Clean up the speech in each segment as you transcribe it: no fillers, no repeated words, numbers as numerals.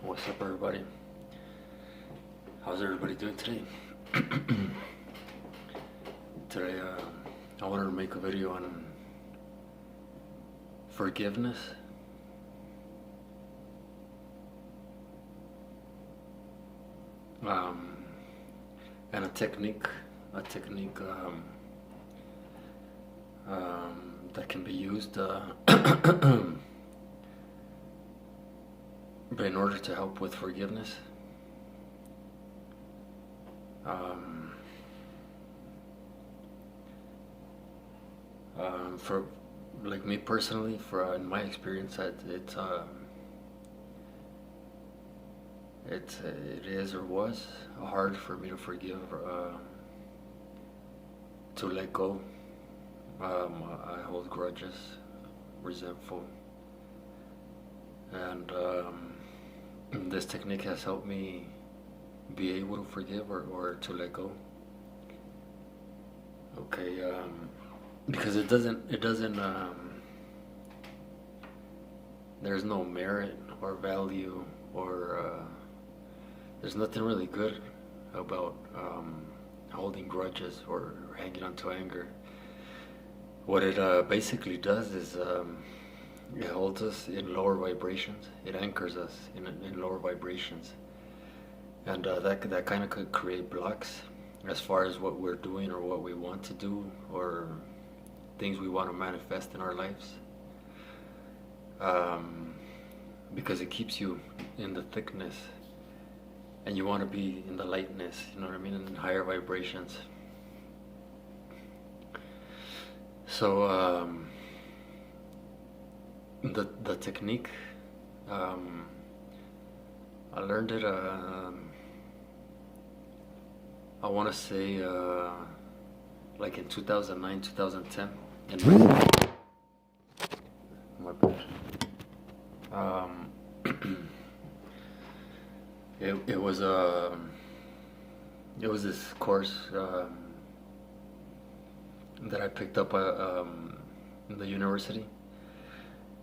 What's up, everybody? How's everybody doing today? Today, I wanted to make a video on forgiveness. Um, and a technique that can be used but in order to help with forgiveness. Um, for like me personally, for in my experience, it is or was hard for me to forgive, to let go. I hold grudges, resentful, and this technique has helped me be able to forgive or to let go. Okay, because it doesn't there's no merit or value or there's nothing really good about holding grudges or hanging on to anger. What it basically does is it holds us in lower vibrations. It anchors us in lower vibrations, and that kind of could create blocks as far as what we're doing or what we want to do or things we want to manifest in our lives. Because it keeps you in the thickness, and you want to be in the lightness. You know what I mean? In higher vibrations. So the technique, I learned it. I want to say like in 2009, 2010. In my bad. It was this course that I picked up in the university,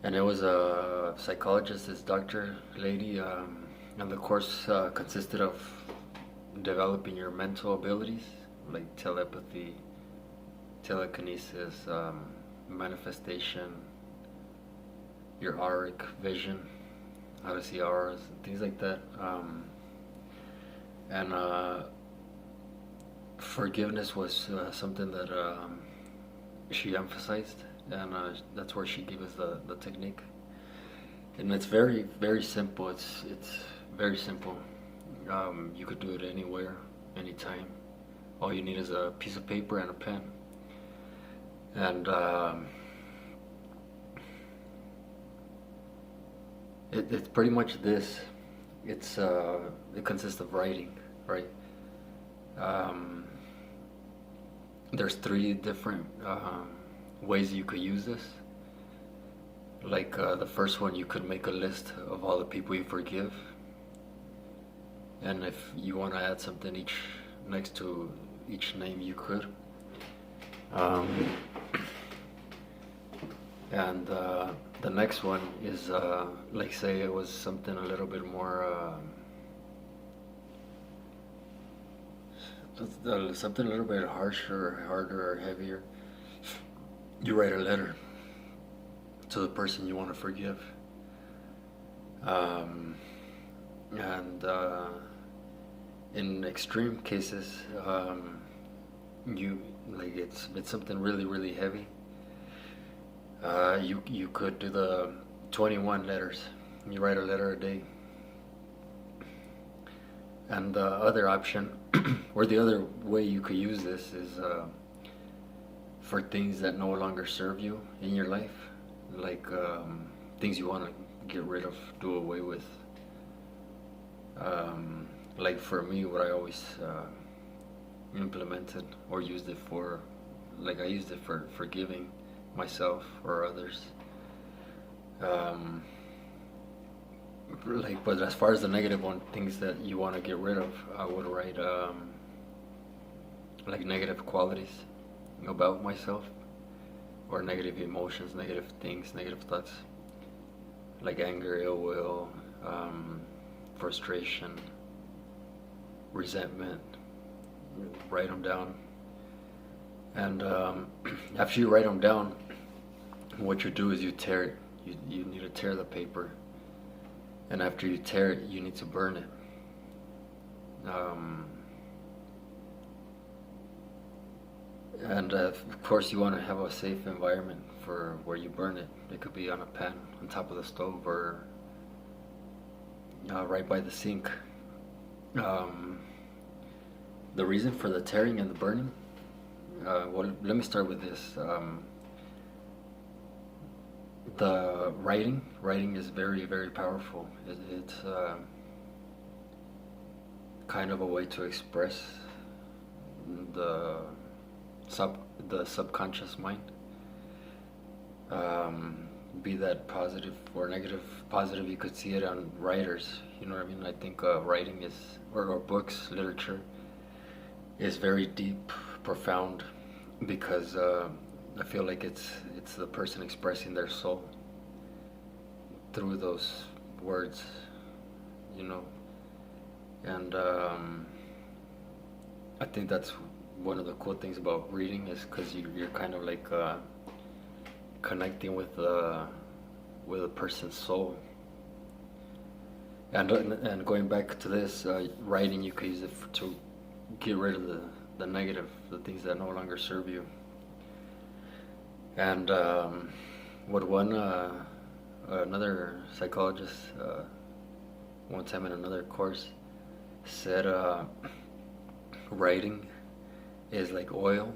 and it was a psychologist, this doctor lady, and the course consisted of developing your mental abilities like telepathy, telekinesis, manifestation, your auric vision, how to see auras, things like that, and forgiveness was something that she emphasized, and that's where she gave us the technique. And it's very, very simple. It's very simple. You could do it anywhere, anytime. All you need is a piece of paper and a pen. And it's pretty much this. It consists of writing, right? There's three different ways you could use this. Like the first one, you could make a list of all the people you forgive, and if you want to add something next to each name, you could. And the next one is like, say it was something a little bit more something a little bit harsher or harder or heavier. You write a letter to the person you want to forgive, and in extreme cases, you like it's something really, really heavy. You could do the 21 letters. You write a letter a day. And the other option, or the other way you could use this, is for things that no longer serve you in your life, like things you want to get rid of, do away with. Like for me, what I always implemented or used it for, like I used it for forgiving myself or others. But as far as the negative one, things that you want to get rid of, I would write like negative qualities about myself, or negative emotions, negative things, negative thoughts, like anger, ill will, frustration, resentment. Write them down. And after you write them down, what you do is you tear it. You need to tear the paper. And after you tear it, you need to burn it. And of course, you want to have a safe environment for where you burn it. It could be on a pan on top of the stove, or right by the sink. The reason for the tearing and the burning, well, let me start with this. The writing is very, very powerful. It's kind of a way to express the subconscious mind, be that positive or negative. Positive, you could see it on writers, you know what I mean. I think writing is, or books, literature is very deep, profound, because I feel like it's the person expressing their soul through those words, you know. And I think that's one of the cool things about reading, is because you're kind of like connecting with a person's soul. And going back to this, writing, you could use it to get rid of the negative, the things that no longer serve you. And what another psychologist one time in another course said, writing is like oil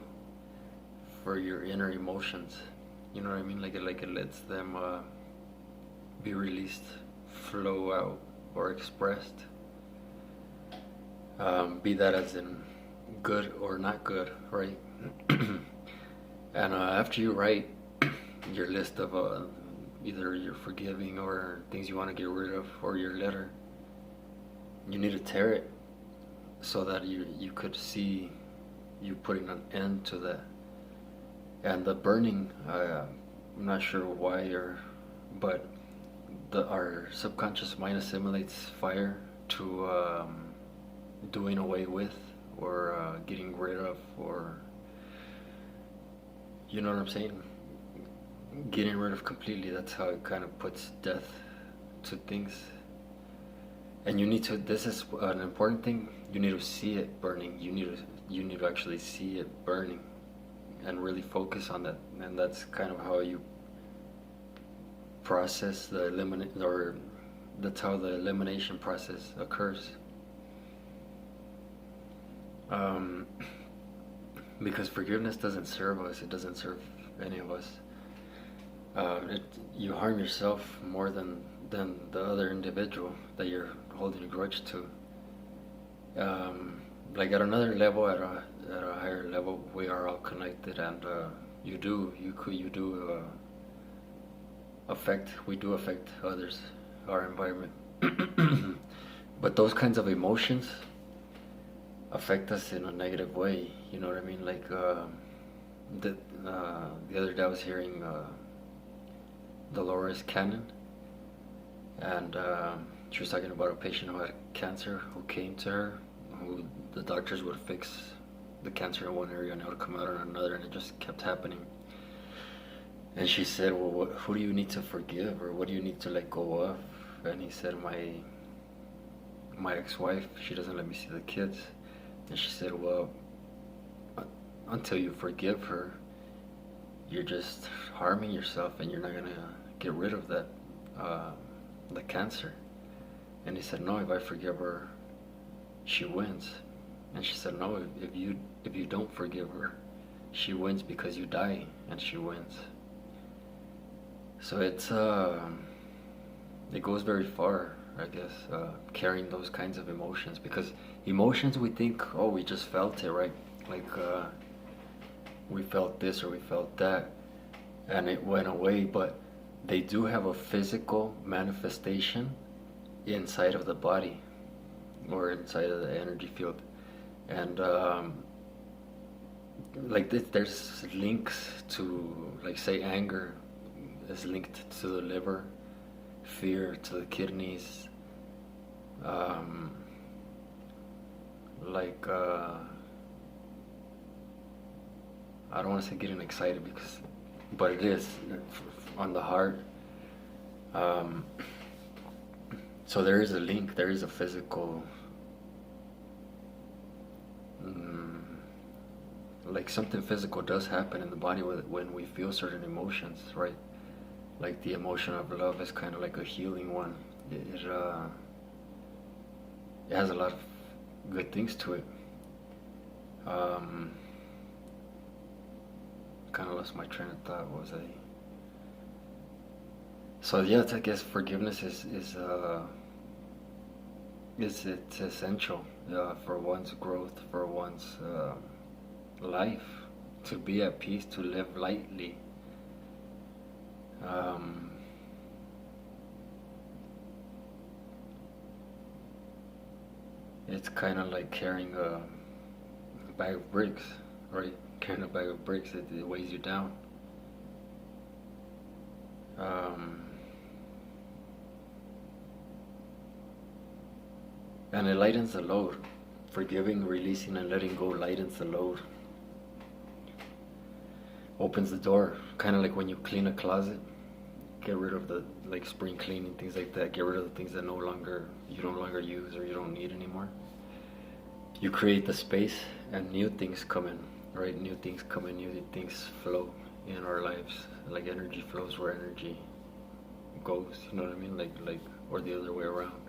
for your inner emotions. You know what I mean? Like it lets them be released, flow out, or expressed. Be that as in good or not good, right? And after you write your list of either your forgiving or things you want to get rid of, or your letter, you need to tear it so that you could see you putting an end to that. And the burning, I'm not sure why, but our subconscious mind assimilates fire to doing away with, or getting rid of, or, you know what I'm saying? Getting rid of completely. That's how it kind of puts death to things. And you need to, this is an important thing, you need to see it burning. You need to actually see it burning and really focus on that. And that's kind of how you process the that's how the elimination process occurs. Because forgiveness doesn't serve us, it doesn't serve any of us. You harm yourself more than the other individual that you're holding a grudge to. Like at another level, at a higher level, we are all connected, and we do affect others, our environment. But those kinds of emotions affect us in a negative way, you know what I mean? Like the other day I was hearing Dolores Cannon, and she was talking about a patient who had cancer, who came to her, who the doctors would fix the cancer in one area and it would come out in another, and it just kept happening. And she said, well, who do you need to forgive, or what do you need to let go of? And he said, my ex-wife, she doesn't let me see the kids. And she said, well, until you forgive her, you're just harming yourself, and you're not gonna get rid of that, the cancer. And he said, no, if I forgive her, she wins. And she said, no, if you don't forgive her, she wins, because you die and she wins. So it goes very far, I guess, carrying those kinds of emotions, because emotions, we think, oh, we just felt it, right? Like we felt this or we felt that, and it went away, but they do have a physical manifestation inside of the body, or inside of the energy field. And like there's links to, like, say, anger is linked to the liver, fear to the kidneys, Um, like I don't want to say getting excited because, but it is on the heart. Um, so there is a link. There is a physical, mm, like something physical does happen in the body when we feel certain emotions, right? Like the emotion of love is kind of like a healing one. It has a lot of good things to it. Um, kind of lost my train of thought. What was I? So yeah, I guess forgiveness is it's essential for one's growth, for one's life, to be at peace, to live lightly. Um, it's kind of like carrying a bag of bricks, right? Carrying a bag of bricks, it weighs you down. Um, and it lightens the load. Forgiving, releasing, and letting go lightens the load. Opens the door, kind of like when you clean a closet. Get rid of the like spring cleaning, things like that. Get rid of the things that you no longer use or you don't need anymore. You create the space, and new things come in, right? New things come in, new things flow in our lives. Like energy flows where energy goes. You know what I mean? Like or the other way around.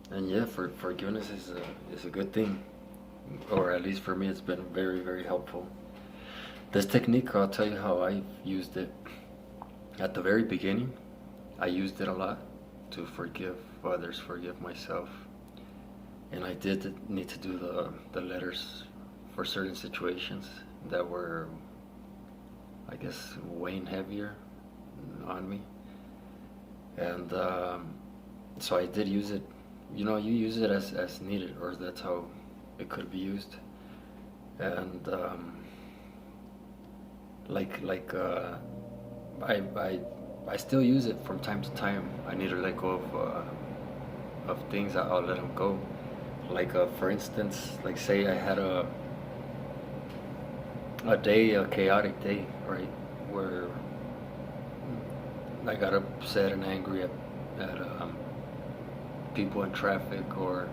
And yeah, forgiveness is a good thing, or at least for me, it's been very very helpful. This technique, I'll tell you how I used it. At the very beginning, I used it a lot to forgive others, forgive myself, and I did need to do the letters for certain situations that were, I guess, weighing heavier on me, and so I did use it. You know, you use it as needed, or that's how it could be used. And like I I I still use it from time to time. I need to let go of things. I'll let them go. Like for instance, like say I had a chaotic day, right, where I got upset and angry at people in traffic, or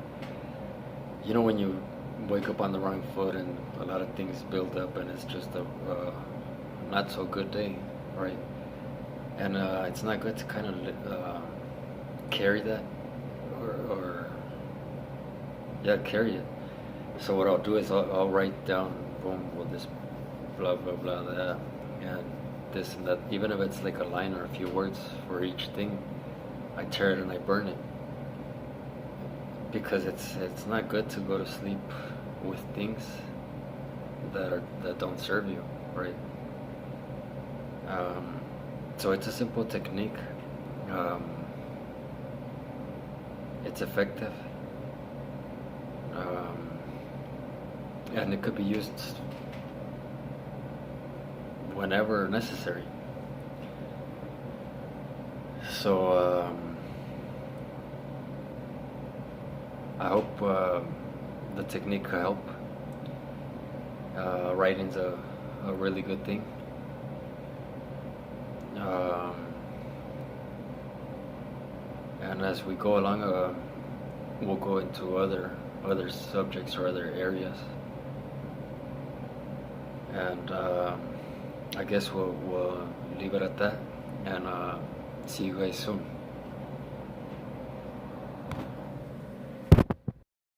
you know when you wake up on the wrong foot and a lot of things build up and it's just a not so good day, right? And it's not good to kind of carry that, or yeah, carry it. So what I'll do is I'll write down, boom, well this, blah blah blah, that, and this and that. Even if it's like a line or a few words for each thing, I tear it and I burn it, because it's not good to go to sleep with things that don't serve you, right? So it's a simple technique. Um, it's effective, um, and it could be used whenever necessary. So I hope the technique could help. Writing's a really good thing. Um, and as we go along, we'll go into other subjects or other areas. And I guess we'll leave it at that, and see you guys soon.